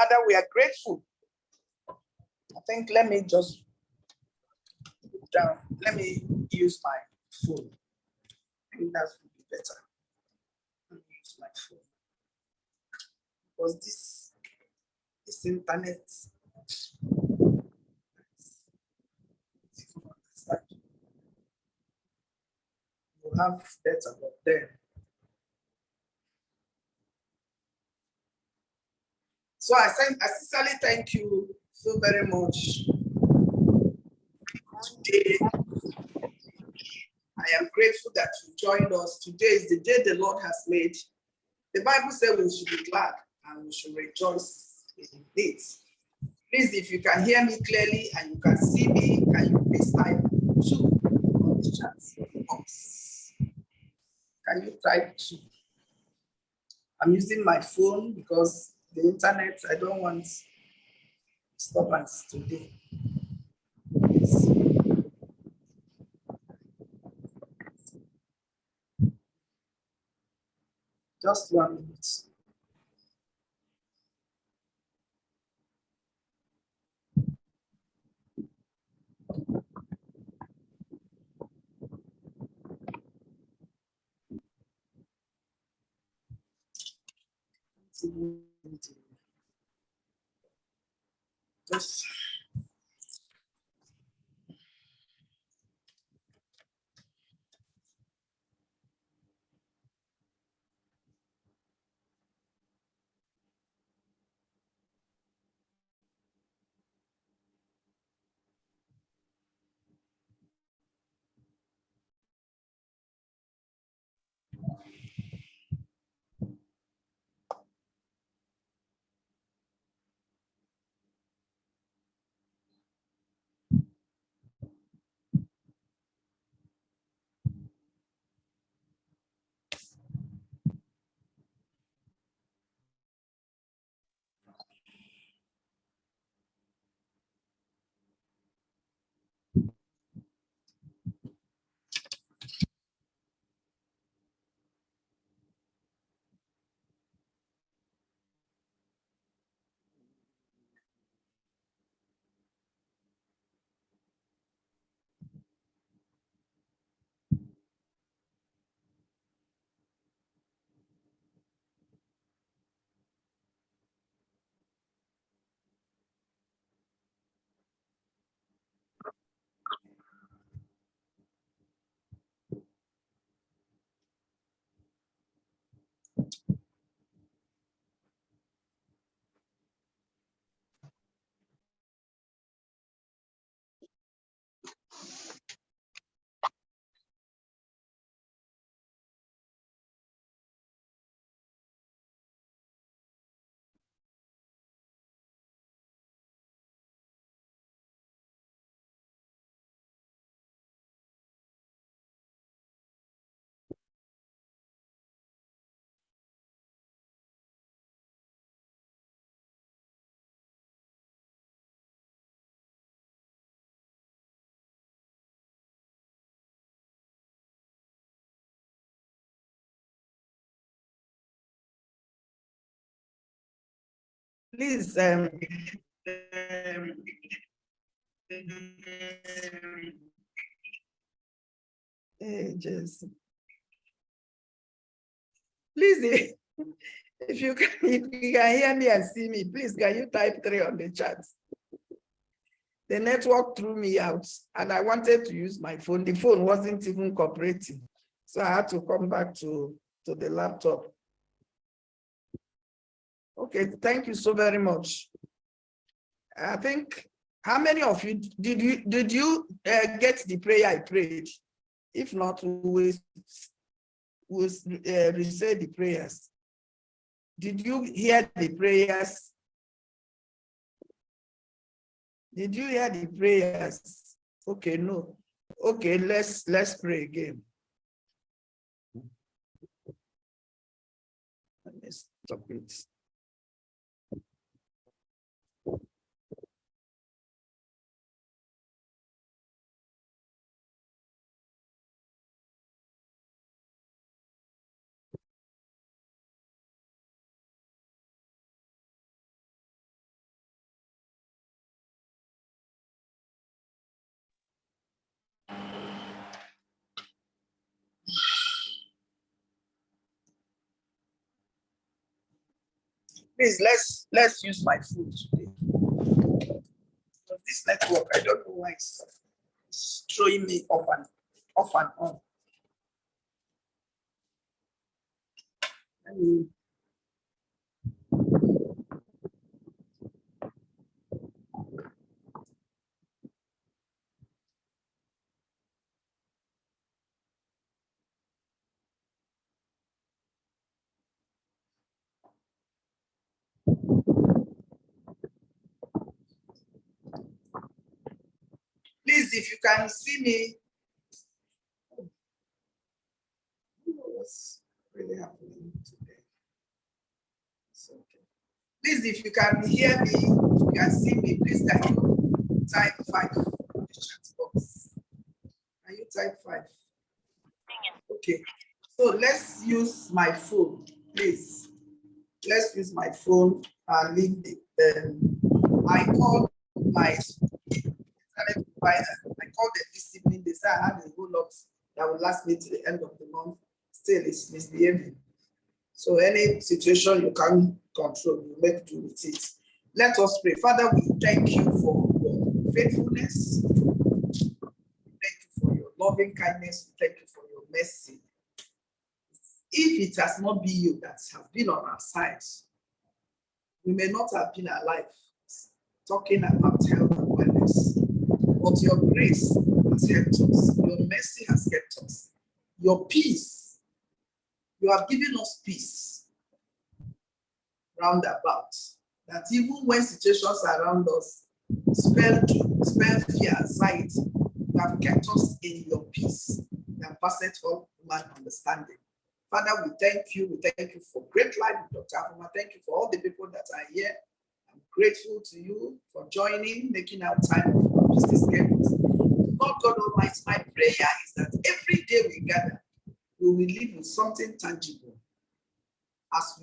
Father, we are grateful. I think let me just put down. Let me use my phone. I think that would be better. Let me use my phone. Because this internet. You have better, but then. So I sincerely thank you so very much. Today, I am grateful that you joined us. Today is the day the Lord has made. The Bible says we should be glad and we should rejoice in it. Please, if you can hear me clearly and you can see me, can you please type 2 on the chat box? Can you type 2? I'm using my phone because the internet, I don't want disturbance today. Just 1 minute. Just please, just please, if you can hear me and see me, please can you type 3 on the chat? The network threw me out and I wanted to use my phone. The phone wasn't even cooperating. So I had to come back to the laptop. Okay, thank you so very much. I think, how many of you, did you get the prayer I prayed? If not, we'll recite the prayers. Did you hear the prayers? Did you hear the prayers? Okay, no. Okay, let's pray again. Let's stop it. Please, let's use my phone today. But this network, I don't know why it's throwing me off and on. Please, if you can see me, I don't know what's really happening today. It's okay. Please, if you can hear me, if you can see me, please can you type 5 in the chat box. Can you type 5? Okay. So let's use my phone, please. Let's use my phone and leave the I called my internet provider. I called them this evening. They said I had a whole lot that will last me to the end of the month. Still, it's misbehaving. So any situation you can control, you make do with it. Let us pray. Father, we thank you for your faithfulness. Thank you for your loving kindness. Thank you for your mercy. If it has not been you that have been on our side, we may not have been alive talking about health and wellness. But your grace has helped us. Your mercy has kept us. Your peace, you have given us peace round about. That even when situations around us spell fear, anxiety, you have kept us in your peace that passeth all human understanding. Father, we thank you. We thank you for great life, Dr. Afoma. Thank you for all the people that are here. I'm grateful to you for joining, making out time for business schedules. Lord God Almighty, my prayer is that every day we gather, we will live with something tangible as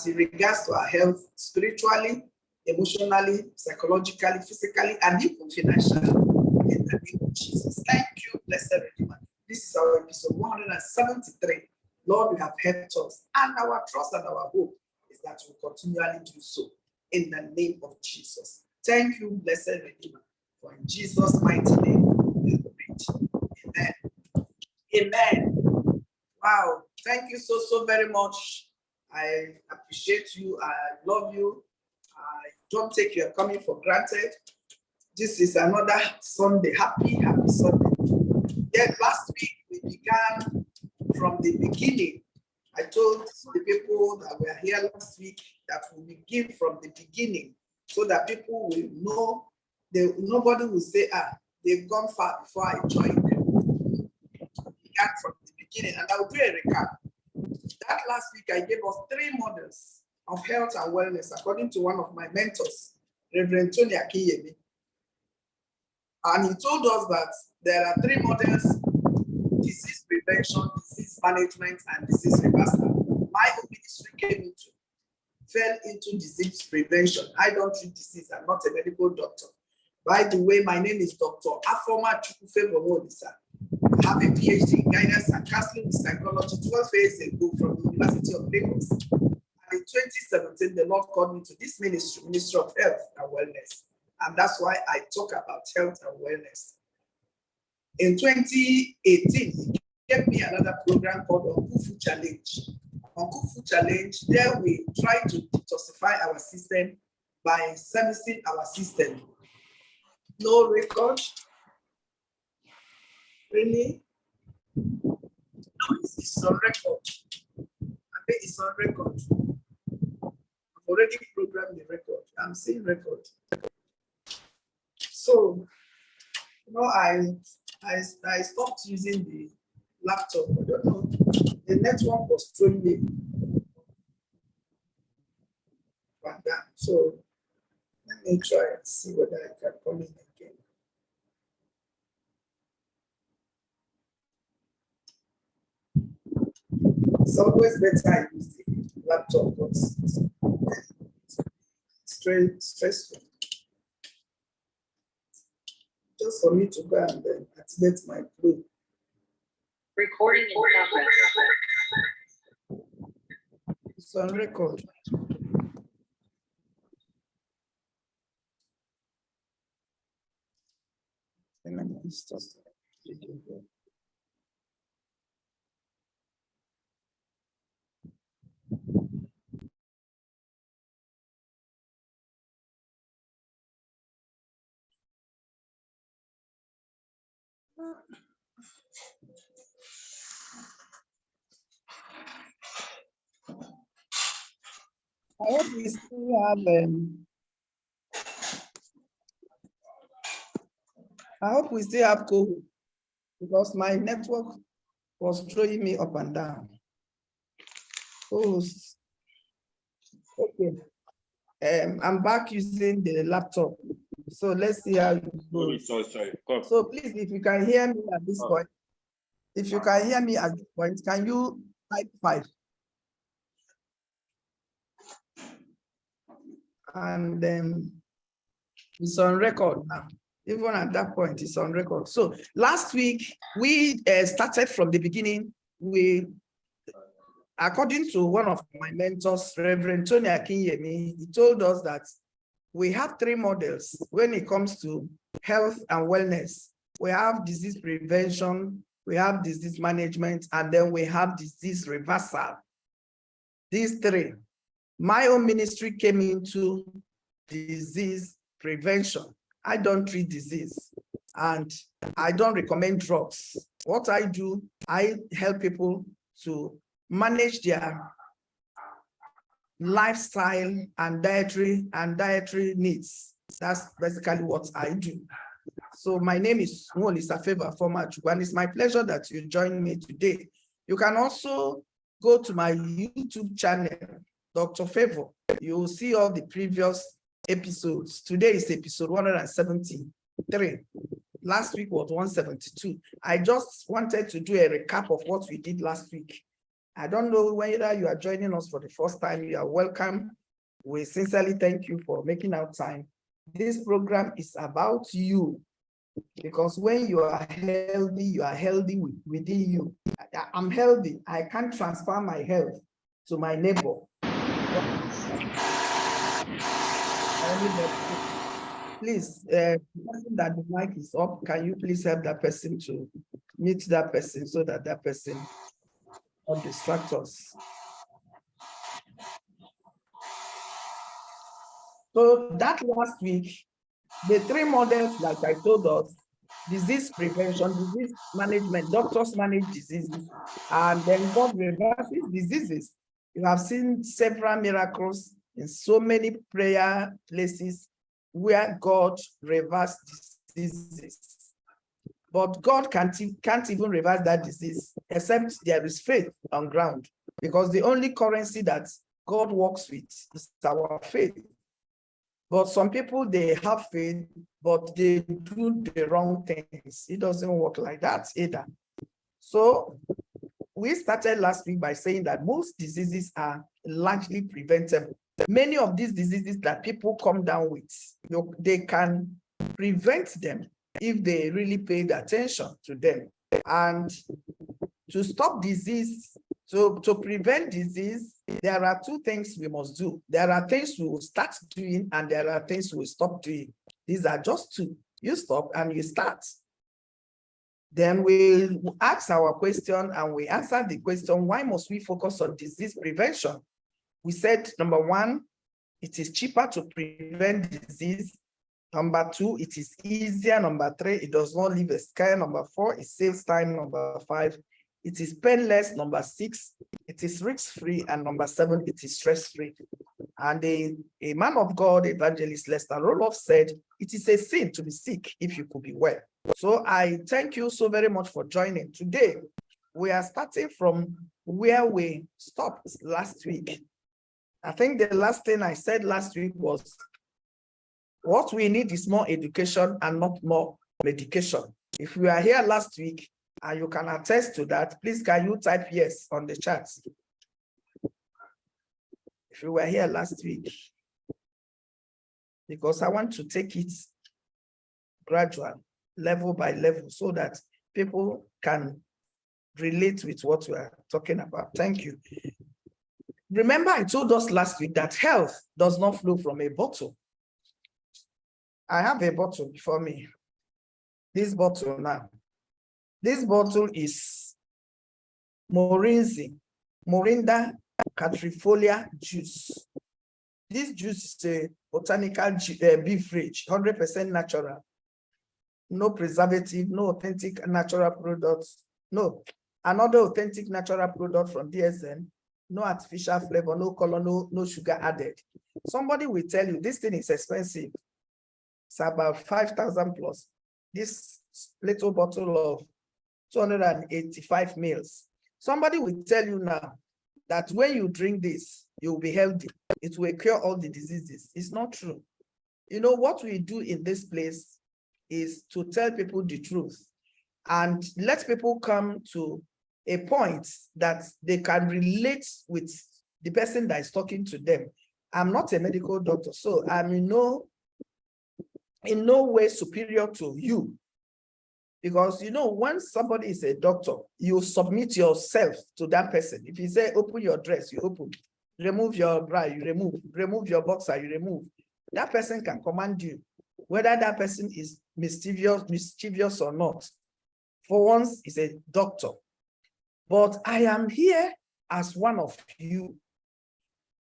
it regards to our health, spiritually, emotionally, psychologically, physically, and even financially. In the name of Jesus. Thank you, blessed Redeemer. This is our episode 173. Lord, you have helped us, and our trust and our hope is that we continually do so. In the name of Jesus. Thank you, blessed Redeemer, for in Jesus' mighty name we pray. Amen. Amen. Wow. Thank you so very much. I appreciate you. I love you. I don't take your coming for granted. This is another Sunday. Happy Sunday. Then last week we began from the beginning. I told the people that were here last week that we begin from the beginning so that people will know, nobody will say, they've gone far before I joined them. We began from the beginning, and I'll do a recap. That last week I gave us 3 models of health and wellness according to one of my mentors, Reverend Tony Akiyemi. And he told us that there are 3 models: disease prevention, disease management, and disease reversal. My own ministry fell into disease prevention. I don't treat disease. I'm not a medical doctor. By the way, my name is Dr. Afoma. I have a PhD in guidance and counseling with psychology 12 years ago from the University of Lagos. And in 2017, the Lord called me to this ministry, Ministry of Health and Wellness. And that's why I talk about health and wellness. In 2018, he gave me another program called Uncle Food Challenge. Uncle Food Challenge, there we try to detoxify our system by servicing our system. No record. Really? No, it's on record. I think it's on record. I've already programmed the record. I'm seeing record. So, I stopped using the laptop. I don't know. The network was throwing me back down. So let me try and see whether I can come in again. It's always better I use the laptop, but it's stressful. Just for me to go and then activate my play. Recording in progress. It's on record. stop. I hope we still have COVID because my network was throwing me up and down. Oh, okay. I'm back using the laptop. So let's see how it goes. Sorry. Come. So please, if you can hear me at this point, if you can hear me at this point, can you type 5? And it's on record now. Even at that point, it's on record. So last week, we started from the beginning. According to one of my mentors, Reverend Tony Akinyemi, he told us that we have 3 models when it comes to health and wellness. We have disease prevention, we have disease management, and then we have disease reversal. These 3. My own ministry came into disease prevention. I don't treat disease and I don't recommend drugs. What I do, I help people to manage their lifestyle and dietary needs. That's basically what I do. So my name is Dr.Favour, Afoma, and it's my pleasure that you join me today. You can also go to my YouTube channel, Dr.Favour. You will see all the previous episodes. Today is episode 173. Last week was 172. I just wanted to do a recap of what we did last week. I don't know whether you are joining us for the first time. You are welcome. We sincerely thank you for making out time. This program is about you, because when you are healthy within you. I'm healthy. I can't transfer my health to my neighbor. Please, the person that the mic is up, can you please help that person to mute that person so that that person won't distract us? So that last week, the 3 models, like I told us, disease prevention, disease management, doctors manage diseases, and then God reverses diseases. You have seen several miracles in so many prayer places where God reversed diseases. But God can't even reverse that disease except there is faith on ground, because the only currency that God works with is our faith. But some people, they have faith, but they do the wrong things. It doesn't work like that either. So we started last week by saying that most diseases are largely preventable. Many of these diseases that people come down with, they can prevent them if they really paid attention to them. And to stop disease, to prevent disease, there are 2 things we must do. There are things we will start doing and there are things we will stop doing. These are just 2. You stop and you start. Then we ask our question and we answer the question, why must we focus on disease prevention? We said, number 1, it is cheaper to prevent disease. Number 2, it is easier. Number 3, it does not leave a scar. Number 4, it saves time. Number 5, it is painless. Number 6, it is risk-free. And number 7, it is stress-free. And a man of God, evangelist Lester Roloff, said, it is a sin to be sick if you could be well. So I thank you so very much for joining. Today, we are starting from where we stopped last week. I think the last thing I said last week was, what we need is more education and not more medication. If you are here last week and you can attest to that, please can you type yes on the chat? If you were here last week, because I want to take it gradual, level by level, so that people can relate with what we are talking about. Thank you. Remember, I told us last week that health does not flow from a bottle. I have a bottle before me. this bottle now. This bottle is Morinda catrifolia juice. This juice is a botanical beverage, 100% natural. No preservative, no authentic natural products. No, another authentic natural product from DSM, no artificial flavor, no color, no sugar added. Somebody will tell you this thing is expensive. It's about 5,000 plus. This little bottle of 285 mils. Somebody will tell you now that when you drink this, you'll be healthy. It will cure all the diseases. It's not true. You know, what we do in this place is to tell people the truth and let people come to a point that they can relate with the person that is talking to them. I'm not a medical doctor, so I'm in no way superior to you. Because, you know, when somebody is a doctor, you submit yourself to that person. If you say, open your dress, you open. Remove your bra, you remove. Remove your boxer, you remove. That person can command you, whether that person is mischievous or not. For once, he's a doctor. But I am here as one of you.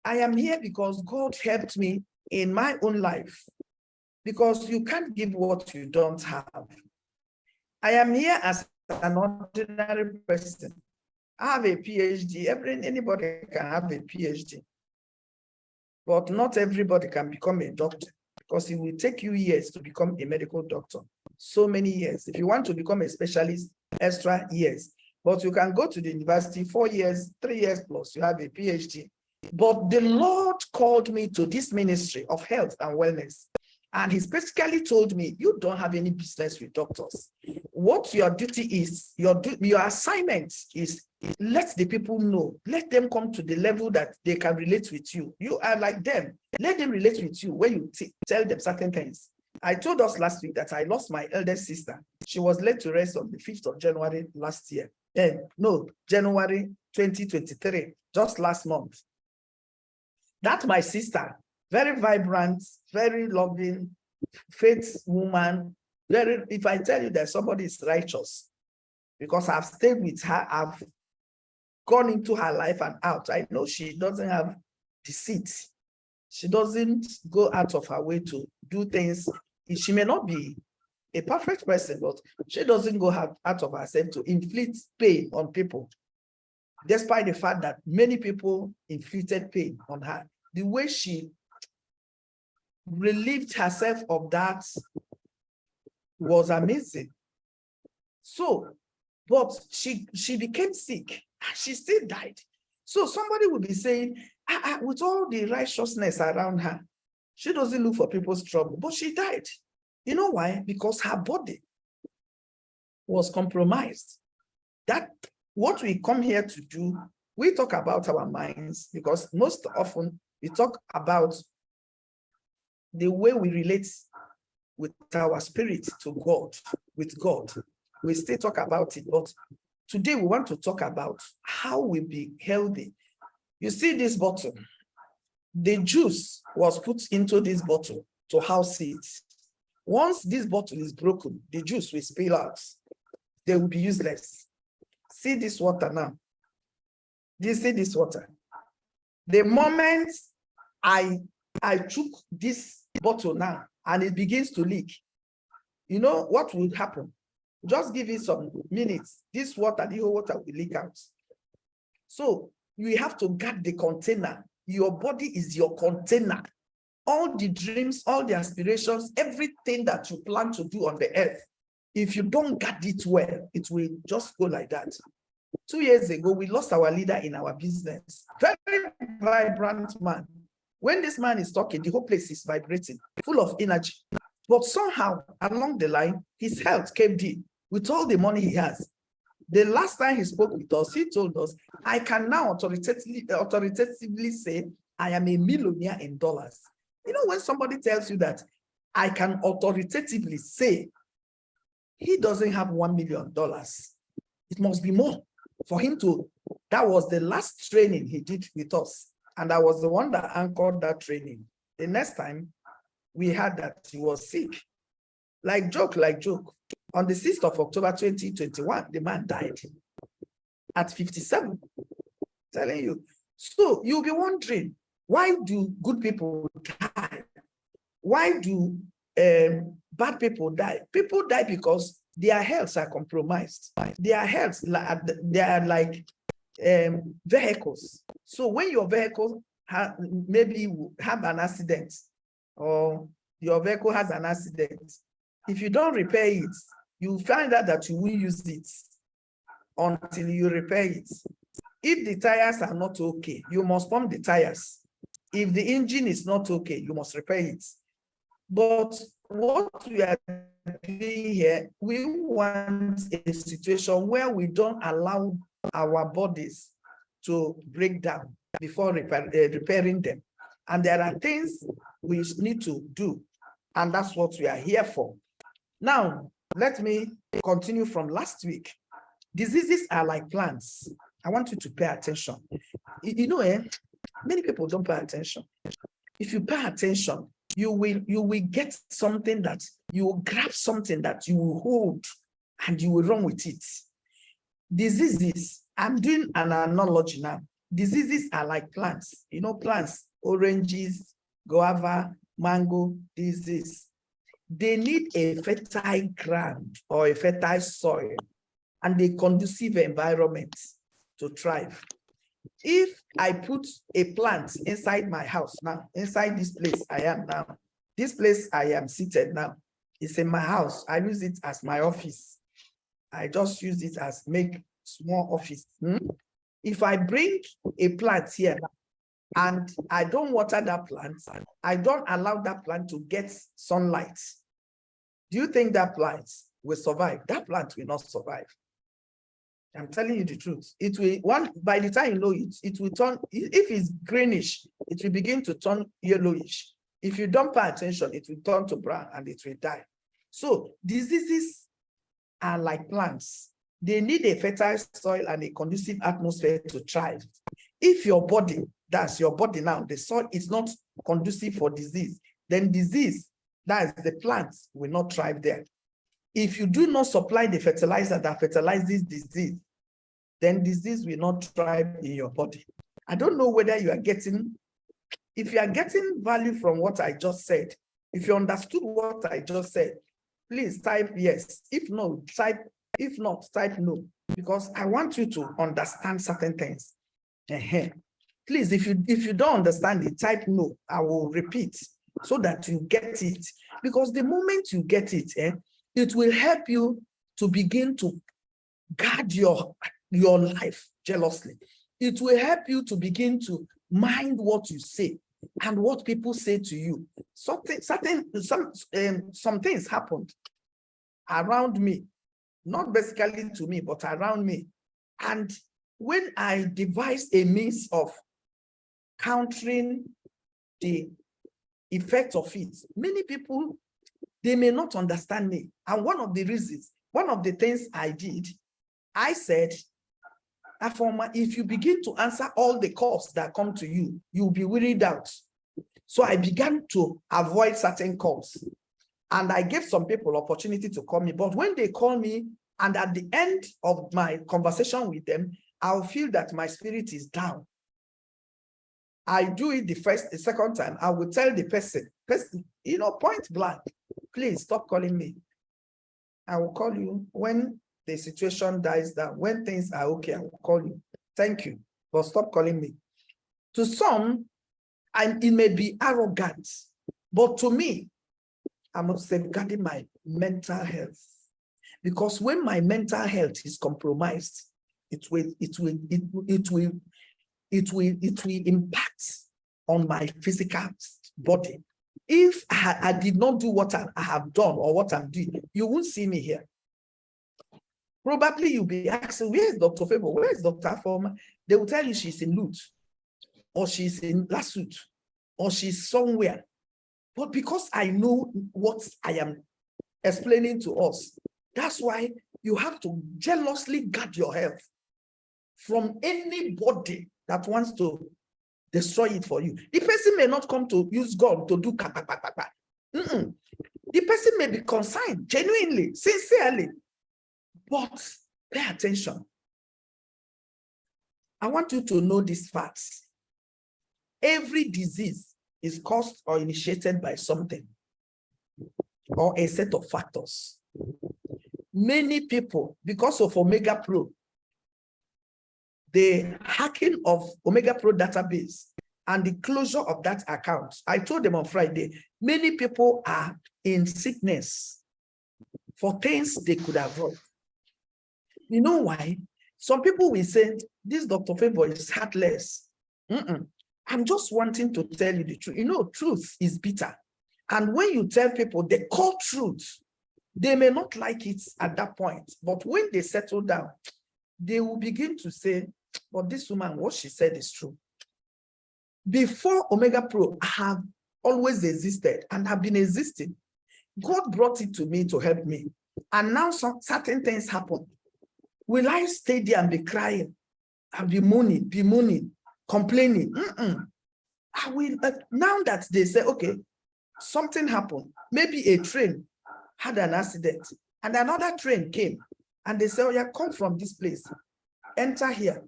I am here because God helped me in my own life. Because you can't give what you don't have. I am here as an ordinary person. I have a PhD. Anybody can have a PhD. But not everybody can become a doctor because it will take you years to become a medical doctor. So many years. If you want to become a specialist, extra years. But you can go to the university 4 years, 3 years plus, you have a PhD. But the Lord called me to this ministry of health and wellness. And he specifically told me, you don't have any business with doctors. What your duty is, your assignment is, let the people know. Let them come to the level that they can relate with you. You are like them. Let them relate with you when you tell them certain things. I told us last week that I lost my eldest sister. She was laid to rest on the 5th of January last year. January 2023, just last month. That's my sister. Very vibrant, very loving, faith woman. If I tell you that somebody is righteous, because I've stayed with her, I've gone into her life and out. I know she doesn't have deceit. She doesn't go out of her way to do things. She may not be a perfect person, but she doesn't go out of herself to inflict pain on people, despite the fact that many people inflicted pain on her. The way she relieved herself of that was amazing. So, but she became sick and she still died. So somebody will be saying, with all the righteousness around her, she doesn't look for people's trouble, but she died. You know why? Because her body was compromised. That what we come here to do, we talk about our minds because most often we talk about the way we relate with our spirit to God, with God. We still talk about it, but today we want to talk about how we be healthy. You see this bottle, the juice was put into this bottle to house it. Once this bottle is broken, the juice will spill out. They will be useless. See this water now. Do you see this water? The moment I took this bottle now and it begins to leak, you know what will happen? Just give it some minutes. This water, the whole water will leak out. So you have to guard the container. Your body is your container. All the dreams, all the aspirations, everything that you plan to do on the earth, if you don't guard it well, it will just go like that. 2 years ago, we lost our leader in our business. Very vibrant man. When this man is talking, the whole place is vibrating, full of energy. But somehow, along the line, his health came in with all the money he has. The last time he spoke with us, he told us, I can now authoritatively say, I am a millionaire in dollars. You know, when somebody tells you that, I can authoritatively say, he doesn't have $1 million. It must be more for him to, that was the last training he did with us. And I was the one that anchored that training. The next time we had that he was sick, like joke. On the 6th of October 2021, the man died at 57. Telling you. So you'll be wondering, why do good people die? Why do bad people die? People die because their healths are compromised. Their health, they are like vehicles. So when your vehicle maybe have an accident, or your vehicle has an accident, if you don't repair it, you find out that you will use it until you repair it. If the tires are not okay, you must pump the tires. If the engine is not okay, you must repair it. But what we are doing here, we want a situation where we don't allow our bodies to break down before repairing them. And there are things we need to do, and that's what we are here for. Now, let me continue from last week. Diseases are like plants. I want you to pay attention. You know, many people don't pay attention. If you pay attention, you will get something that you will grab, something that you will hold, and you will run with it. Diseases, I'm doing an analogy now. Diseases are like plants. You know, plants, oranges, guava, mango, disease. They need a fertile ground or a fertile soil and a conducive environment to thrive. If I put a plant inside my house now, inside this place I am now, this place I am seated now, it's in my house. I use it as my office. I just use it as make small office. If I bring a plant here and I don't water that plant, I don't allow that plant to get sunlight, do you think that plant will survive? That plant will not survive. I'm telling you the truth. It will, by the time you know it, it will turn, if it's greenish, it will begin to turn yellowish. If you don't pay attention, it will turn to brown and it will die. So diseases are like plants. They need a fertile soil and a conducive atmosphere to thrive. If your body, that's your body now, the soil is not conducive for disease, then disease, that is the plants, will not thrive there. If you do not supply the fertilizer that fertilizes disease, then disease will not thrive in your body. I don't know whether you are getting, if you are getting value from what I just said, if you understood what I just said, please type yes. If not, type no, because I want you to understand certain things. Please, if you don't understand it, type no. I will repeat so that you get it. Because the moment you get it, it will help you to begin to guard your life jealously. It will help you to begin to mind what you say and what people say to you. Some things happened around me, not basically to me, but around me. And when I devised a means of countering the effect of it, many people, they may not understand me. And one of the reasons, one of the things I did, I said, Afoma, if you begin to answer all the calls that come to you, you'll be wearied out. So I began to avoid certain calls. And I gave some people opportunity to call me. But when they call me, and at the end of my conversation with them, I'll feel that my spirit is down. I do it the second time, I will tell the person, you know, point blank, please stop calling me. I will call you when the situation dies down. When things are okay, I will call you. Thank you, but stop calling me. To some, it may be arrogant, but to me, I'm safeguarding my mental health. Because when my mental health is compromised, it will impact on my physical body. If I did not do what I have done or what I'm doing, you won't see me here. Probably you'll be asking, where is Dr.Favour? Where is Dr. Afoma? They will tell you she's in Lut, or she's in Lasut, or she's somewhere. But because I know what I am explaining to us, that's why you have to jealously guard your health from anybody that wants to destroy it for you. The person may not come to use God to do The person may be concerned, genuinely, sincerely, but pay attention. I want you to know these facts. Every disease is caused or initiated by something or a set of factors. Many people, because of Omega Pro, the hacking of Omega Pro database and the closure of that account, I told them on Friday, many people are in sickness for things they could avoid. You know why? Some people will say, this Dr. Favour is heartless. I'm just wanting to tell you the truth. You know, truth is bitter. And when you tell people the core truth, they may not like it at that point. But when they settle down, they will begin to say, but this woman, what she said is true. Before Omega Pro, I have always existed and have been existing. God brought it to me to help me. And now some certain things happen. Will I stay there and be crying? I'll be moaning, complaining? I will, now that they say, okay, something happened. Maybe a train had an accident and another train came and they say, oh yeah, come from this place, enter here,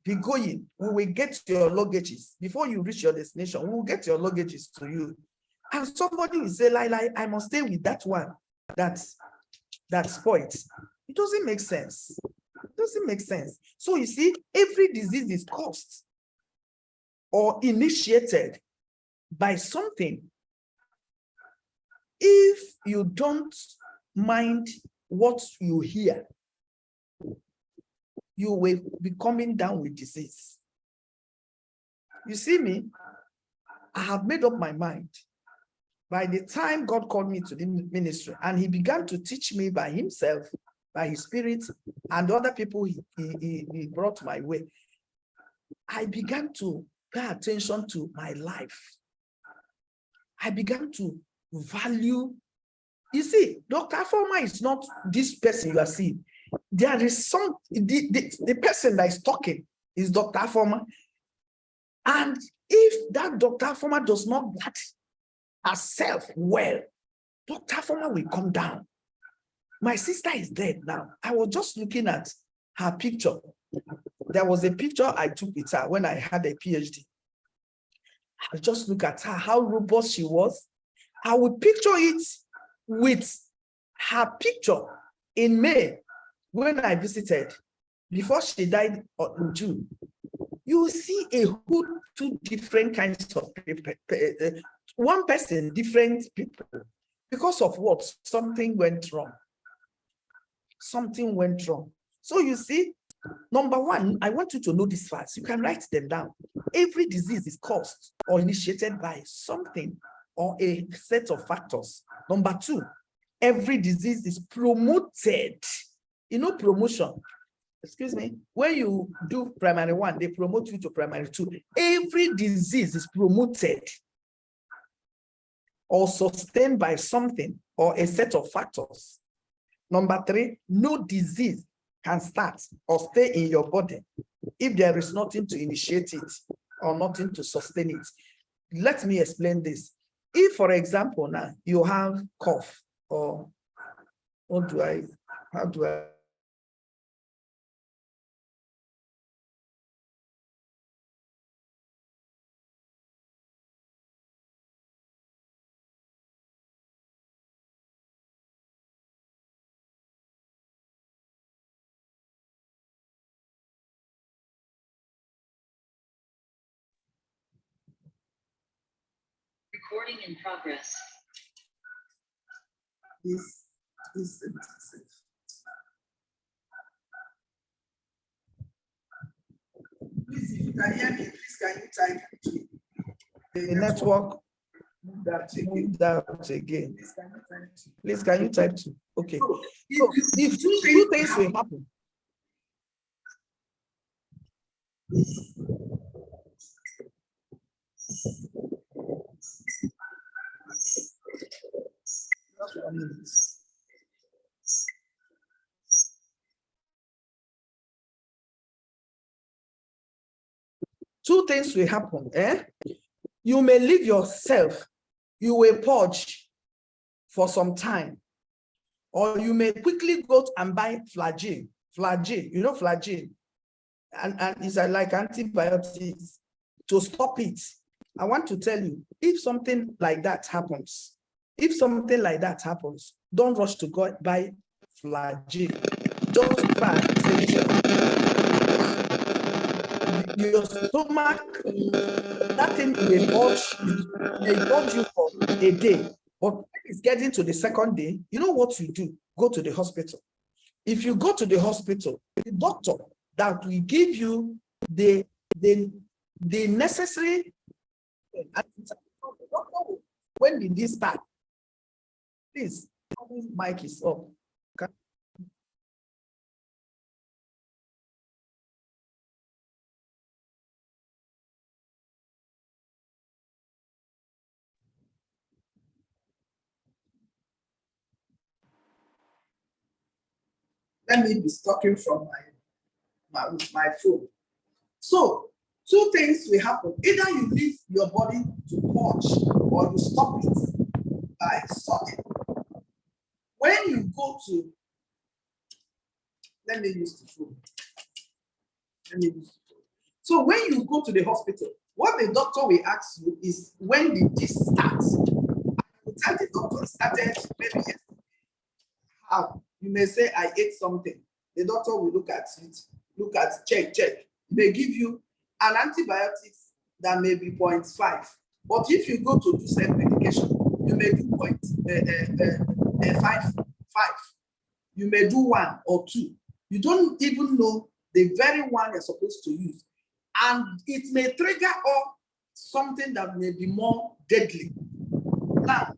be going. We will get your luggages. Before you reach your destination, we will get your luggages to you. And somebody will say, I must stay with that one that's spoiled. It doesn't make sense. It doesn't make sense. So you see, every disease is caused or initiated by something. If you don't mind what you hear, you will be coming down with disease. You see me, I have made up my mind. By the time God called me to the ministry and he began to teach me by himself, by his spirit, and other people he brought my way, I began to pay attention to my life. I began to value. You see, Dr. Afoma is not this person you are seeing. There is the person that is talking is Dr. Afoma. And if that Dr. Afoma does not guard herself well, Dr. Afoma will come down. My sister is dead now. I was just looking at her picture. There was a picture I took with her when I had a PhD. I just look at her, how robust she was. I would picture it with her picture in May when I visited, before she died in June. You see two different kinds of people. One person, different people. Because of what? Something went wrong. Something went wrong. So you see, number one, I want you to know these facts. You can write them down. Every disease is caused or initiated by something or a set of factors. Number two, every disease is promoted. You know, promotion. Excuse me. When you do primary one, they promote you to primary two. Every disease is promoted or sustained by something or a set of factors. Number three, no disease can start or stay in your body if there is nothing to initiate it or nothing to sustain it. Let me explain this. If, for example, now you have cough or how do I 'Recording in progress. Please, if you can hear me, please can you type the network move that again? Please can you type two? Okay. So if two things will happen. Two things will happen. You may leave yourself, you will purge, for some time. Or you may quickly go and buy flagyl. Flagyl, you know flagyl, and it's like antibiotics to stop it. I want to tell you, if something like that happens, don't rush to go buy flagyl. Just try your stomach, that thing may purge you for a day, but it's getting to the second day. You know what you do? Go to the hospital. If you go to the hospital, the doctor that will give you the necessary, when did this start? Please, mic is up. Okay. Let me be talking from my phone. So, two things will happen. Either you leave your body to purge or you stop it by stopping. When you go to, let me use the phone. So when you go to the hospital, what the doctor will ask you is, when did this start? You tell the doctor it started maybe yesterday. How? You may say, I ate something. The doctor will look at it, check. They give you an antibiotics that may be 0.5. But if you go to do self-medication, you may do 5. You may do 1 or 2. You don't even know the very one you're supposed to use. And it may trigger off something that may be more deadly. Now,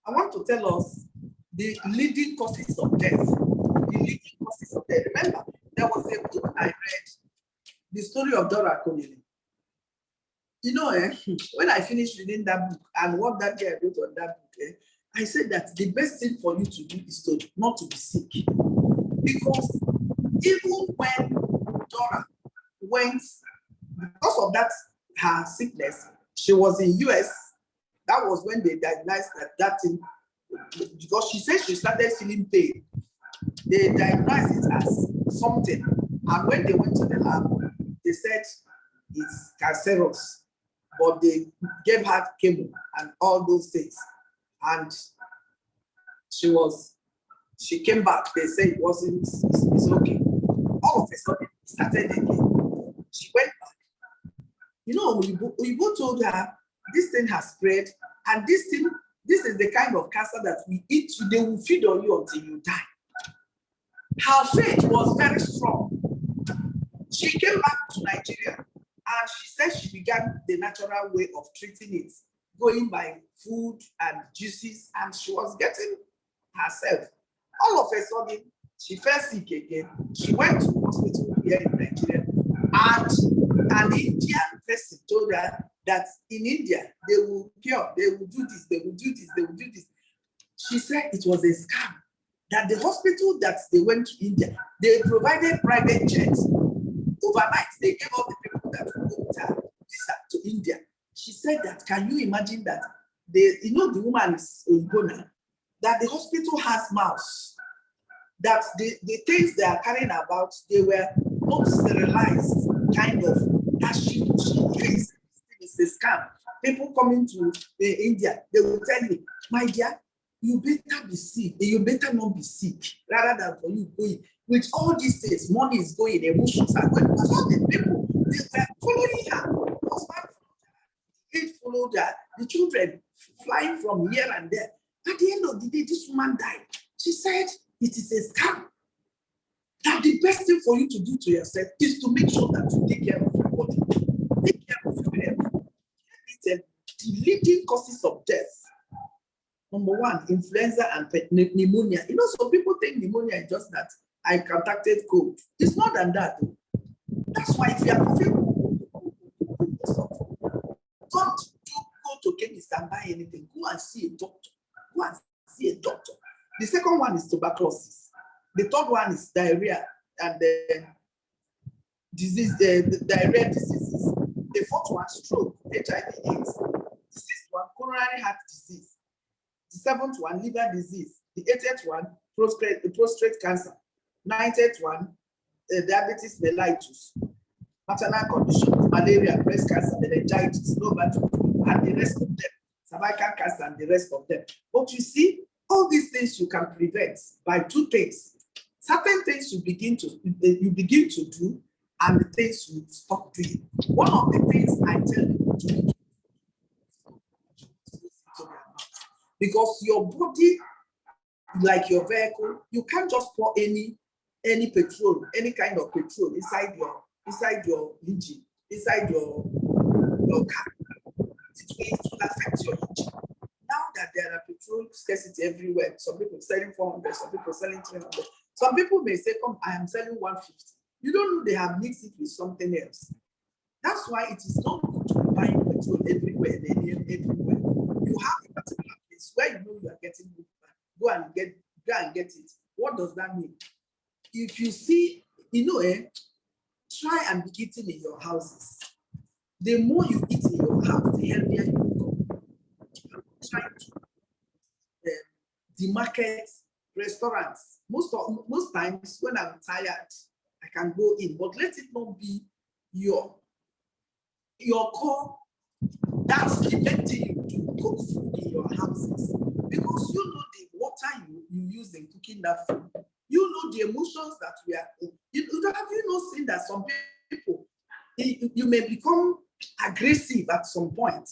I want to tell us the leading causes of death. Remember, there was a book I read, the story of Dora Konele. You know, when I finished reading that book and what that guy wrote on that book, I said that the best thing for you to do is to not to be sick. Because even when Dora went, because of that, her sickness, she was in US. That was when they diagnosed that thing, because she said she started feeling pain. They diagnosed it as something. And when they went to the lab, they said it's cancerous. But they gave her chemo and all those things. And she came back. They said it wasn't, it's okay. All of a sudden, it started again. She went back. You know, Uyibo told her, this thing has spread, and this is the kind of cancer that we eat. They will feed on you until you die. Her faith was very strong. She came back to Nigeria, and she said she began the natural way of treating it, going by food and juices, and she was getting herself. All of a sudden, she fell sick again. She went to hospital here in Nigeria, and an Indian person told her that in India, they will cure, they will do this, they will do this, they will do this. She said it was a scam, that the hospital that they went to India, they provided private jets. Overnight, they gave all the people that would go with her visa to India. She said that, can you imagine that? The woman is Oibona, that the hospital has mouse, that the things they are carrying about, they were not sterilized, kind of, that she thinks it's a scam. People coming to India, they will tell you, my dear, you better be sick, you better not be sick, rather than for you going. With all these things, money is going, emotions are going, because all the people, they were following her. It followed her, the children flying from here and there. At the end of the day, this woman died. She said, it is a scam. That the best thing for you to do to yourself is to make sure that you take care of your body, take care of your health. It's the leading causes of death. Number 1, influenza and pneumonia. You know, some people think pneumonia is just that I contracted cold. It's more than that. That's why if you are coughing, don't go to chemist and buy anything. Go and see a doctor. The second one is tuberculosis. The third one is diarrhea and the disease, the diarrhea diseases. The fourth one, stroke, HIV/AIDS. The sixth one, coronary heart disease. The seventh one, liver disease. The 80th one, prostate cancer. 90th one, diabetes mellitus, maternal conditions, malaria, breast cancer, meningitis, and the rest of them, cervical cancer and the rest of them. But you see, all these things you can prevent by two things. Certain things you begin to do, and the things you stop doing. One of the things I tell you to do, because your body, like your vehicle, you can't just pour any petrol, any kind of petrol inside your engine, inside your car. It will affect your engine. Now that there are petrol scarcity everywhere, some people selling 400, some people selling 300. Some people may say, "Come, I am selling 150." You don't know they have mixed it with something else. That's why it is not good to buy petrol everywhere. You have a particular place where you know you are getting good. Go and get it. What does that mean? If you see, try and be eating in your houses. The more you eat in your house, the healthier you become. Try to the market, restaurants. Most times when I'm tired, I can go in, but let it not be your core that's preventing you to cook food in your houses, because you know the water you use in cooking that food. You know the emotions that we are in. Have you not seen that some people, you may become aggressive at some point.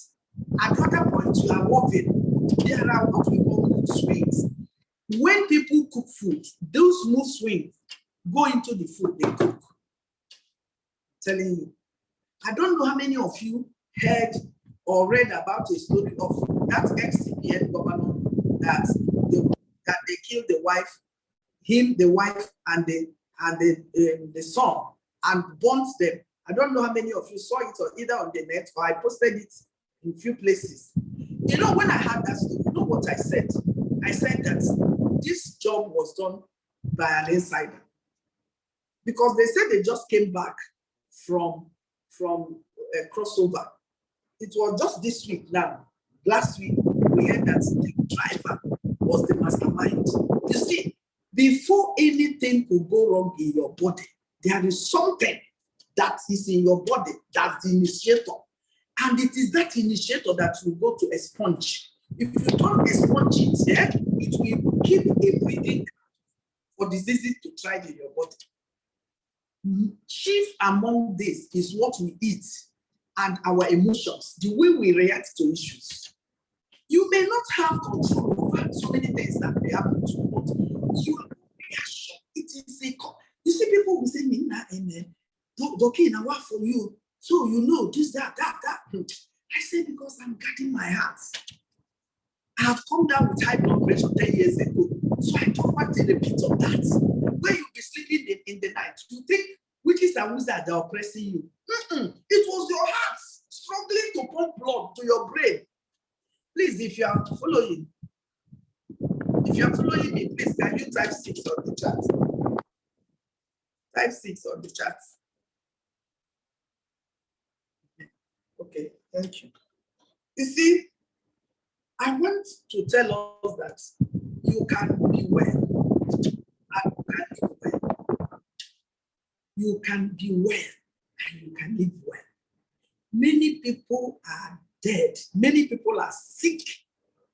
At other points, you are loving. There are what we call mood swings. When people cook food, those mood swings go into the food they cook. I'm telling you. I don't know how many of you heard or read about a story of that ex-CBN governor that they killed the wife, the wife, and the son, and burnt them. I don't know how many of you saw it or either on the net or I posted it in a few places. You know, when I had that story, you know what I said? I said that this job was done by an insider, because they said they just came back from a crossover. It was just this week now. Last week, we heard that the driver was the mastermind. You see, before anything could go wrong in your body, there is something that is in your body that's the initiator. And it is that initiator that will go to expunge. If you don't expunge it, it will keep a breeding for diseases to thrive in your body. Chief among this is what we eat and our emotions, the way we react to issues. You may not have control over so many things that may happen to you, but your reaction, it is a. You see, people will say, "Mina, amen. Okay, now what for you? So you know this, that." I say, because I'm guarding my heart. I have come down with high blood pressure 10 years ago, so I don't want a repeat of that. When you be sleeping in the night, you think witches and wizards are oppressing you. It was your heart struggling to pump blood to your brain. Please, if you are following me, please can you type 6 on the chat? Type 6 on the chat. Okay, thank you. You see, I want to tell us that you can be well and you can live well. You can be well and you can live well. Many people are dead. Many people are sick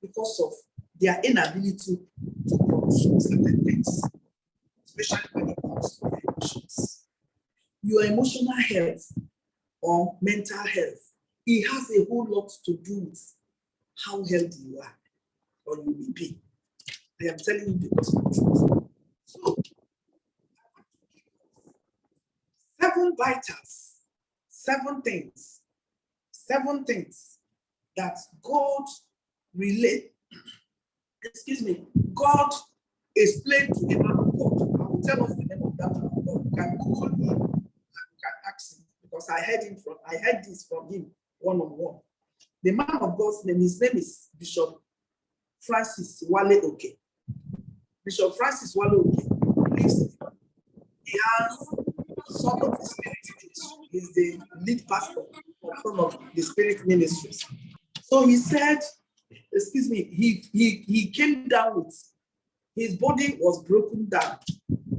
because of their inability to control certain things, especially when it comes to their emotions. Your emotional health or mental health, it has a whole lot to do with how healthy you are or you will be. I am telling you the gospel truth. So, 7 vitals, 7 things that God God explained to the man of God. I will tell us the name of that man of God. You can Google him and you can ask him, because I heard this from him one-on-one. The man of God's name, his name is Bishop Francis Wale Oke. Bishop Francis Wale Oke lives in him. He has Son of the Spirit ministry. He's the lead pastor of Son of the Spirit ministries. So he said, excuse me, he came down with, his body was broken down.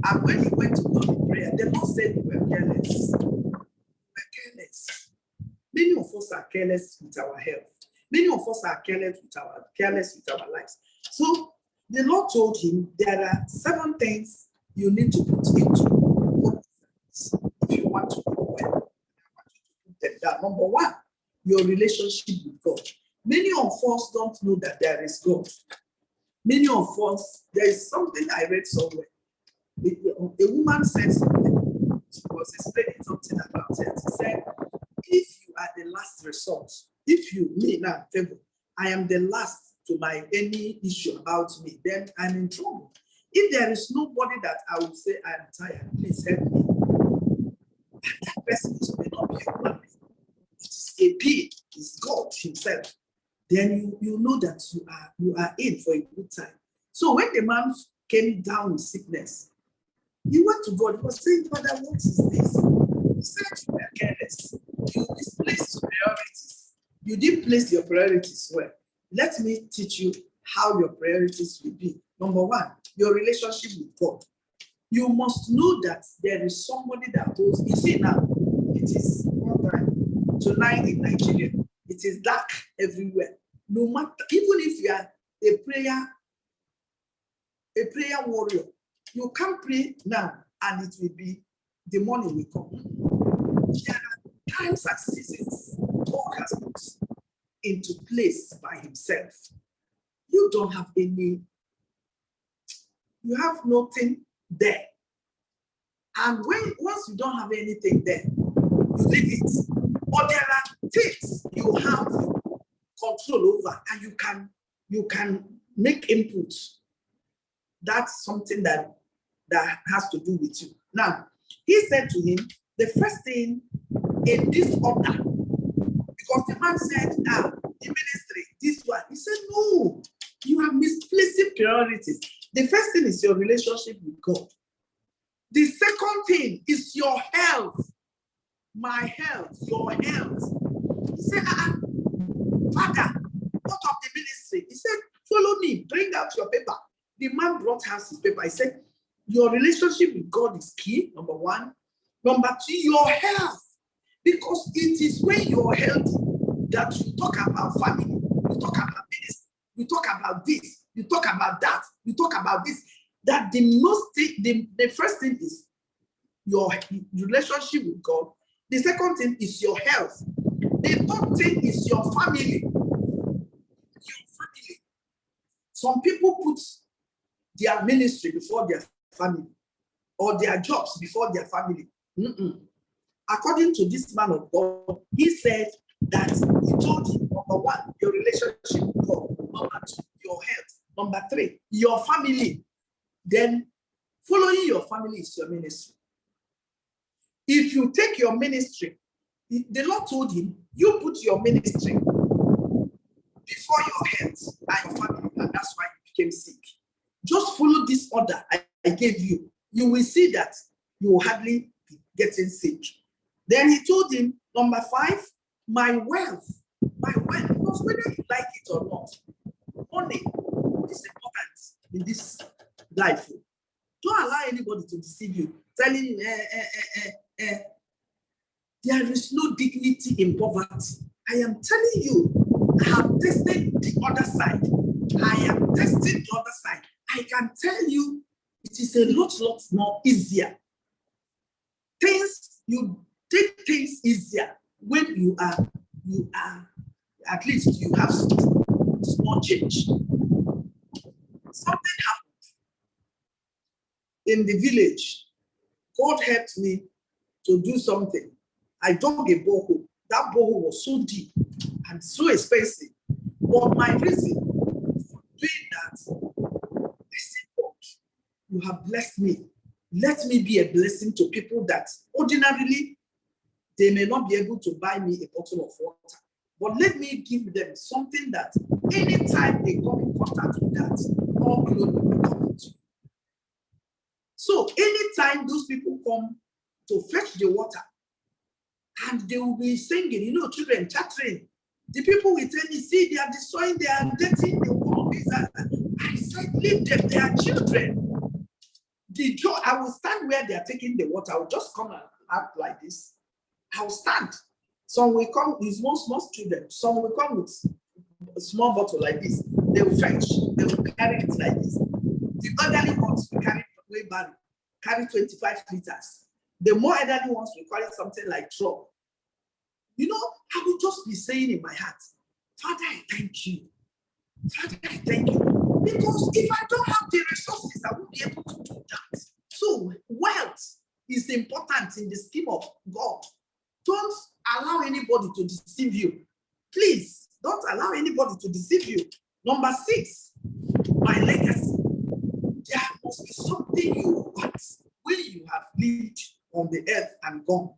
And when he went to God in prayer, the Lord said, we were careless. We were careless. Many of us are careless with our health. Many of us are careless with our lives. So the Lord told him, there are 7 things you need to put into if you want to do well. I want you to put them down. Number 1, your relationship with God. Many of us don't know that there is God. Many of us, there is something I read somewhere. A woman said something. She was explaining something about it. She said, if you are the last resort, if you, me now, Favour, I am the last to my any issue about me, then I'm in trouble. If there is nobody that I will say, I'm tired, please help me, and that person may not be a human being, it is a being, it's God himself, then you know that you are in for a good time. So when the man came down with sickness, he went to God. He was saying, Father, what is this? He said, you were careless. You misplaced priorities. You didn't place your priorities well. Let me teach you how your priorities will be. Number 1, your relationship with God. You must know that there is somebody that holds. You see now, it is one time tonight in Nigeria. It is dark everywhere. No matter, even if you are a prayer warrior, you can't pray now and it will be, the morning will come. There are times and seasons God has put into place by himself. You don't have any, you have nothing there. And once you don't have anything there, you leave it. But there are things you have control over and you can make input. That's something that has to do with you. Now, he said to him, the first thing in this order, because the man said, the ministry, this one. He said, no, you are misplacing priorities. The first thing is your relationship with God. The second thing is your health. My health, your health. He said, Father, what of the ministry? He said, follow me, bring out your paper. The man brought out his paper. He said, your relationship with God is key, number 1. Number 2, your health. Because it is when you're healthy that you talk about family, you talk about this, you talk about this, you talk about that, you talk about this. That the first thing is your relationship with God. The second thing is your health. The third thing is your family. Your family. Some people put their ministry before their family, or their jobs before their family. According to this man of God, he said that he told him, number 1, your relationship with God. Number 2, your health. Number 3, your family. Then following your family is your ministry. If you take your ministry, the Lord told him, you put your ministry before your health and your family, and that's why you became sick. Just follow this order I gave you. You will see that you will hardly be getting sick. Then he told him, number 5, my wealth. My wealth, because whether you like it or not, money is important in this life. Don't allow anybody to deceive you, telling you, there is no dignity in poverty. I am telling you, I have tested the other side. I am testing the other side. I can tell you, it is a lot more easier. You take things easier when you are, at least you have small change. Something happened in the village. God helped me to do something. I dug a borehole. That borehole was so deep and so expensive. But my reason for doing that, I said, God, you have blessed me. Let me be a blessing to people that ordinarily they may not be able to buy me a bottle of water. But let me give them something that anytime they come in contact with that, all glory will come to you. So anytime those people come to fetch the water, and they will be singing, you know, children chattering. The people will tell me, see, they are destroying, they are getting the wall. I said, leave them, they are children. The joy, I will stand where they are taking the water. I will just come and act like this. I will stand. Some will come with small children. Some will come with a small bottle like this. They will fetch. They will carry it like this. The elderly ones will carry wheelbarrow, carry 25 liters. The more elderly ones will carry something like truck. You know, I will just be saying in my heart, Father, I thank you. Father, I thank you. Because if I don't have the resources, I won't be able to do that. So wealth is important in the scheme of God. Don't allow anybody to deceive you. Please, don't allow anybody to deceive you. Number 6, my legacy. There must be something you want when you have lived on the earth and gone.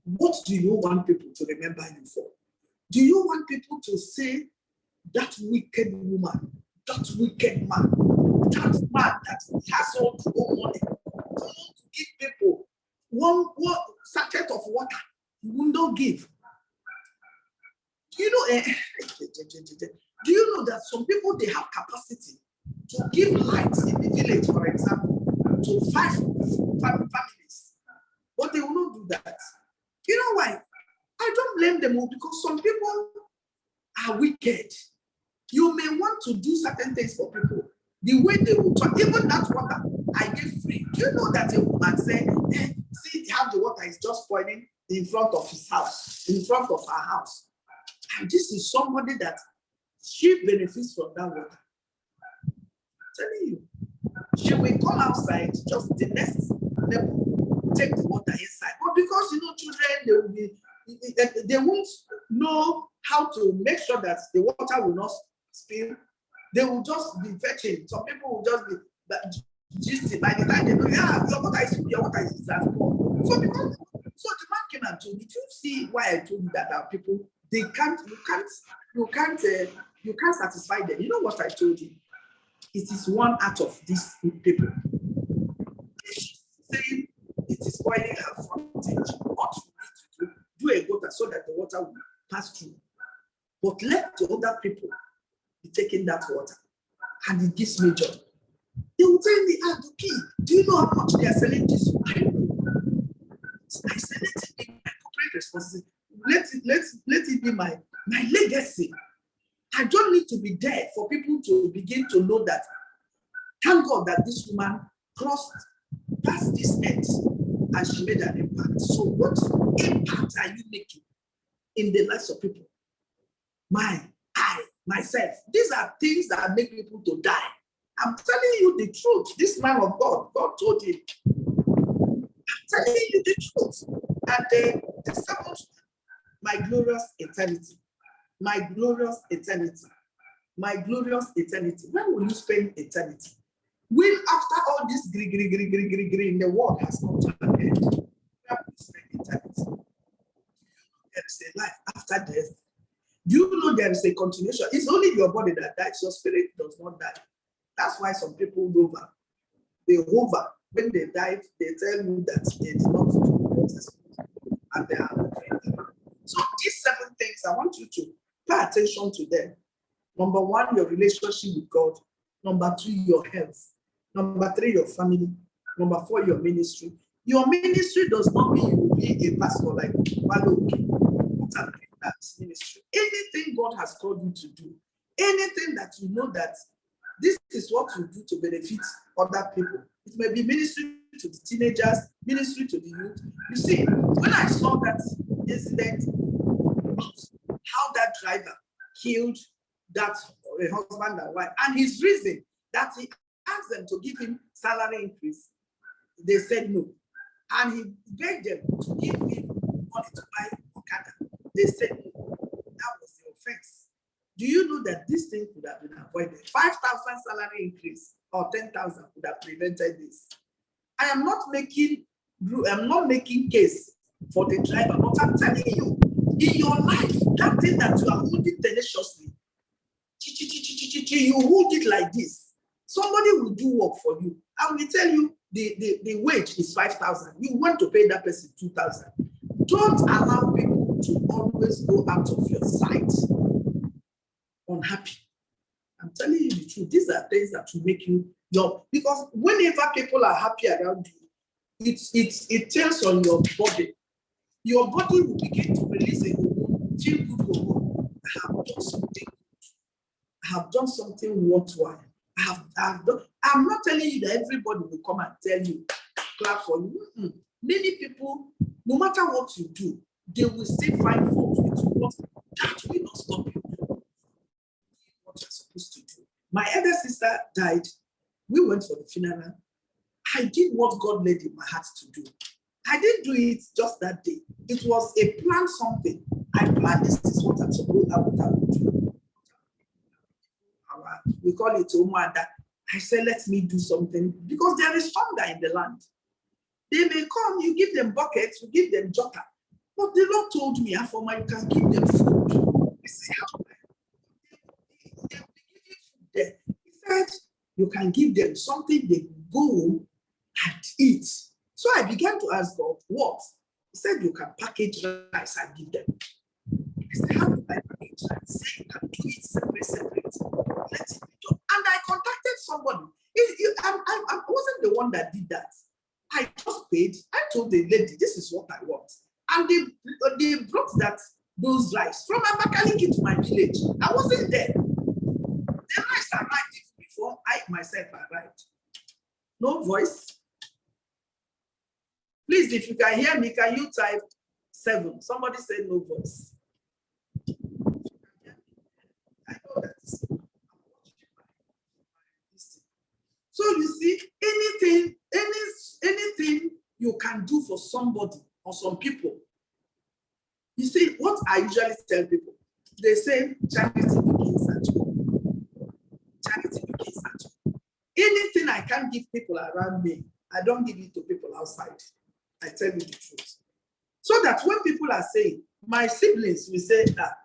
What do you want people to remember you for? Do you want people to say, that wicked woman, that wicked man, that man that has all the money, to give people one sachet of water, you will not give? Do you know? Do you know that some people, they have capacity to give lights in the village, for example, to 5 families, but they will not do that? You know why? I don't blame them all, because some people are wicked. You may want to do certain things for people. The way they will talk, even that water I give free. Do you know that a woman said, see how the water is just spoiling in front of his house, in front of her house. And this is somebody that she benefits from that water. I'm telling you, she will come outside, just the next level, take the water inside. But because, you know, children, they won't know how to make sure that the water will not spill. They will just be fetching. Some people will just be gisting. By the time they know, yeah, your water is full, your water is that full. So the man came and told me, did you see why I told you that our people, you can't satisfy them? You know what I told him? It is one out of these people. She's saying it is spoiling her frontage. What you need to do a gutter so that the water will pass through. But let the other people be taking that water, and it gives me joy. They will tell me, do you know how much they are selling this? I said, let it be my corporate responsibility. Let it be my legacy. I don't need to be dead for people to begin to know that. Thank God that this woman crossed past this earth and she made an impact. So what impact are you making in the lives of people? Myself. These are things that make people to die. I'm telling you the truth. This man of God told him. I'm telling you the truth. And the 7th, my glorious eternity. My glorious eternity. My glorious eternity. When will you spend eternity? When after all this gree in the world has come to an end, where will you spend eternity? There is a life after death. Do you know there is a continuation? It's only your body that dies, your spirit does not die. That's why some people hover. They hover. When they died, they tell you that they did not do what is supposed, and they are not doing. So these 7 things, I want you to pay attention to them. Number 1, your relationship with God. Number 2, your health. Number 3, your family. Number 4, your ministry. Your ministry does not mean you will be a pastor like Baloki. That's ministry. Anything God has called you to do, anything that you know that this is what you do to benefit other people. It may be ministry to the teenagers, ministry to the youth. You see, when I saw that incident, how that driver killed that husband and wife, and his reason that he asked them to give him salary increase, they said no. And he begged them to give him money to buy Okada. They said no. That was the offense. Do you know that this thing could have been avoided? 5,000 salary increase or 10,000 could have prevented this. I am not making case for the driver, but I'm telling you, in your life, that thing that you are holding tenaciously, you hold it like this. Somebody will do work for you. I will tell you, the wage is 5,000. You want to pay that person 2,000. Don't allow people to always go out of your sight unhappy. I'm telling you the truth. These are things that will make you because whenever people are happy around you, it tells on your body. Your body will begin to release a hormone, feel good hormone. I have done something. I have done something worthwhile. I'm not telling you that everybody will come and tell you, clap for you. Many people, no matter what you do, they will still find fault with you. But that will not stop you what you're supposed to do. My elder sister died. We went for the funeral. I did what God laid in my heart to do. I didn't do it just that day. It was a plan something. I planned this is what I'm supposed to do. We call it Omada. I said, let me do something because there is hunger in the land. They may come, you give them buckets, you give them jotter. But the Lord told me, Afoma, you can give them food. I said, how do I? They will be giving food there. He said, you can give them something they go and eat. So I began to ask God, what? He said, you can package rice and give them. I said, how do I package rice? He said, you can do it separate. Let it be done. And I contacted somebody. I wasn't the one that did that. I just paid. I told the lady, this is what I want. And they brought those rice from Abakaliki to my village. I wasn't there. The rice arrived before I myself arrived. No voice. Please, if you can hear me, can you type 7? Somebody said no voice. I know that. So you see, anything you can do for somebody or some people. You see, what I usually tell people, they say charity begins at home. Charity begins at home. Anything I can give people around me, I don't give it to people outside. I tell you the truth. So that when people are saying, my siblings will say that,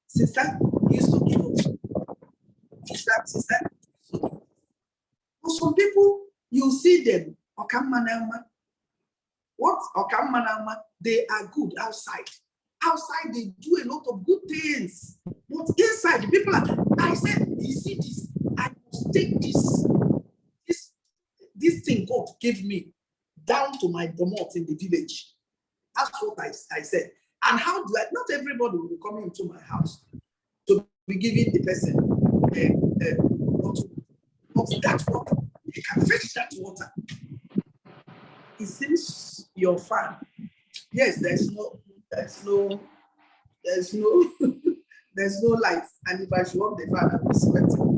sister, you used to give up. Sister, for some people, you see them, what? They are good outside. Outside, they do a lot of good things. But inside, the people are, I said, you see this, I must take this thing God gave me down to my domot in the village. That's what I said. And how do I, not everybody will be coming into my house to be giving the person not that water. You can fetch that water. It seems your fan. Yes, there's no there's no light. And if I show up the fan, I'll be sweating.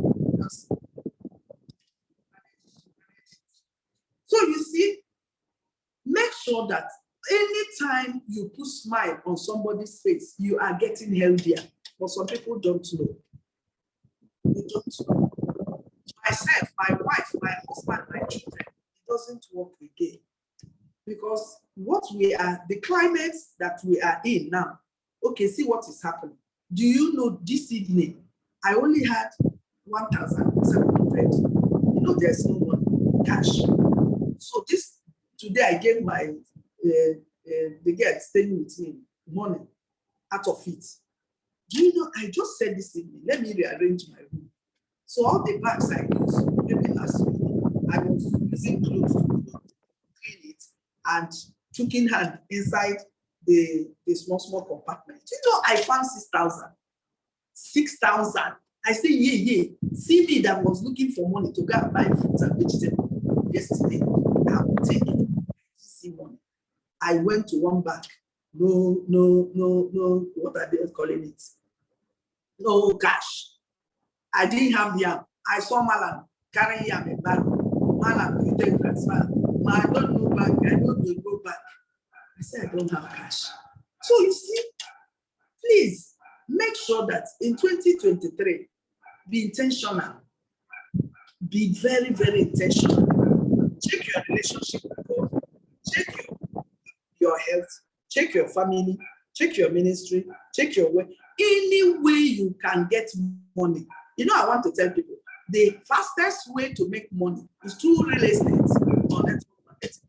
So you see, make sure that anytime you put smile on somebody's face, you are getting healthier. But some people don't know. They don't know. Myself, my wife, my husband, my children, it doesn't work again. Because the climate that we are in now, okay, see what is happening. Do you know this evening, I only had 1,700. You know, there's no one cash. So today I gave my, the girl staying with me money out of it. Do you know, I just said this evening, let me rearrange my room. So all the bags I used, maybe last week, I was using clothes to clean it and took in hand inside the small compartment. You know, I found 6,000. 6,000. I say, yeah. See me that was looking for money to go and buy fruits and vegetables yesterday. I will take it. See money. I went to one bank. No, what are they calling it? No cash. I didn't have yam. I saw Malam carrying yam in bag. Malam, you take transfer. I don't know bank. I don't go back. I said, I don't have cash. So you see, please make sure that in 2023, be intentional. Be very, very intentional. Check your relationship with God. Check your health. Check your family. Check your ministry. Check your way. Any way you can get money. You know, I want to tell people, the fastest way to make money is through real estate. or network marketing.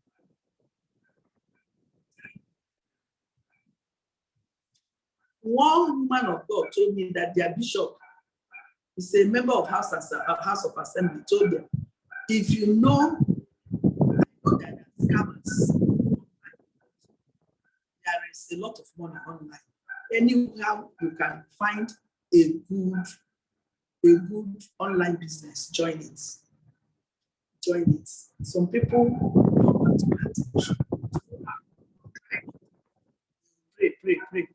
One woman of God told me that their bishop is a member of House of Assembly. Told them, if you know that there are scammers, there is a lot of money online. Anyhow, you can find a good online business. Join it. Join it. Some people don't want to pay attention.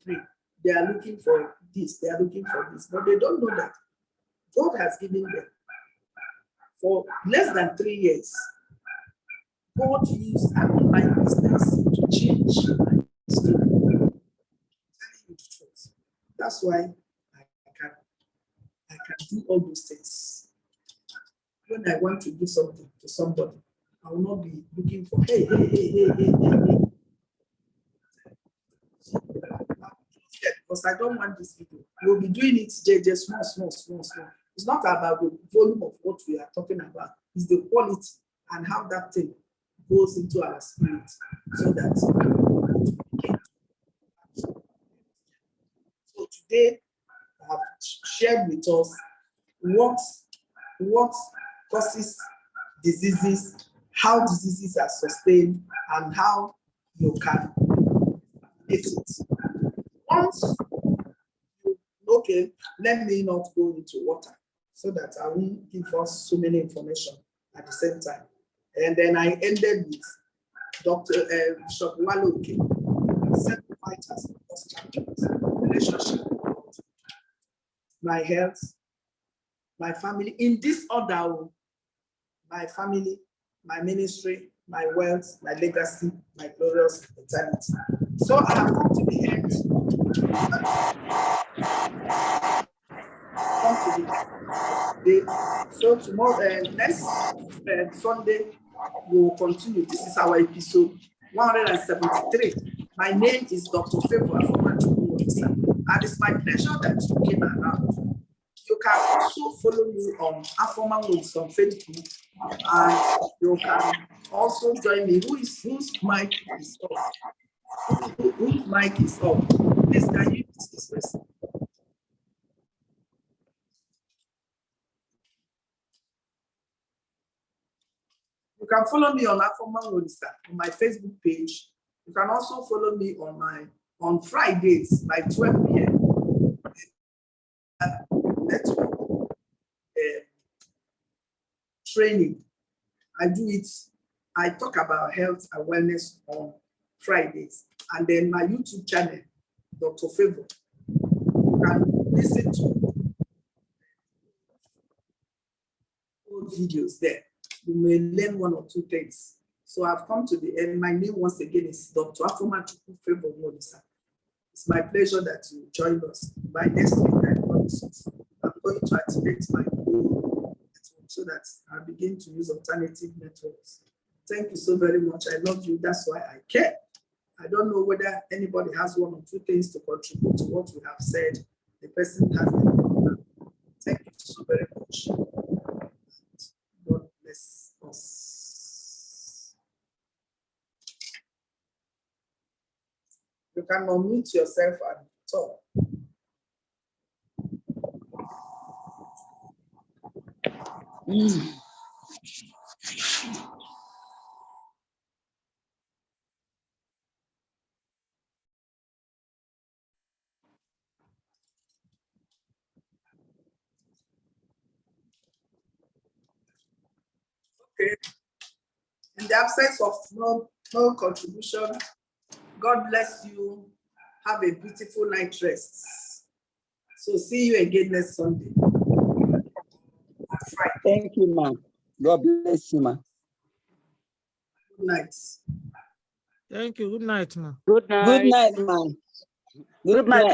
Pray. They are looking for this, they are looking for this, but they don't know that God has given them for less than 3 years. God used an online business to change my story. I'm telling you the truth. That's why I can do all those things. When I want to give something to somebody, I will not be looking for hey. Because I don't want this video. We'll be doing it just small. It's not about the volume of what we are talking about. It's the quality and how that thing goes into our spirit, so that. So today, I have shared with us what causes diseases, how diseases are sustained, and how you can get it. Once okay, let me not go into water so that I won't give us so many information at the same time. And then I ended with Dr. Bishop Waloke, 7 fighters, first champions, relationship, my health, my family, in this order, my family, my ministry, my wealth, my legacy, my glorious eternity. So I have come to the end. So tomorrow, next Sunday, we will continue. This is our episode 173. My name is Dr.Favour, Afoma, and it's my pleasure that you came around. You can also follow me on Afoma on Facebook, and you can also join me. Whose mic is off? Whose mic is off? Please, can you use this person? You can follow me on Afoma on my Facebook page. You can also follow me on Fridays by 12 p.m. Network training. I do it. I talk about health and wellness on Fridays, and then my YouTube channel, Dr.Favour. You can listen to old videos there. You may learn 1 or 2 things. So I've come to the end. My name once again is Dr. Afoma Favour. It's my pleasure that you join us. By next week, I'm going to activate my own network so that I begin to use alternative networks. Thank you so very much. I love you. That's why I care. I don't know whether anybody has 1 or 2 things to contribute to what we have said. The person has the problem. Thank you so very much. God bless us. You can unmute yourself and talk. Okay. In the absence of no contribution, God bless you. Have a beautiful night rest. So see you again next Sunday. Thank you, ma'am. God bless you, ma'am. Good night. Thank you. Good night, ma'am. Good night, ma'am. Good night.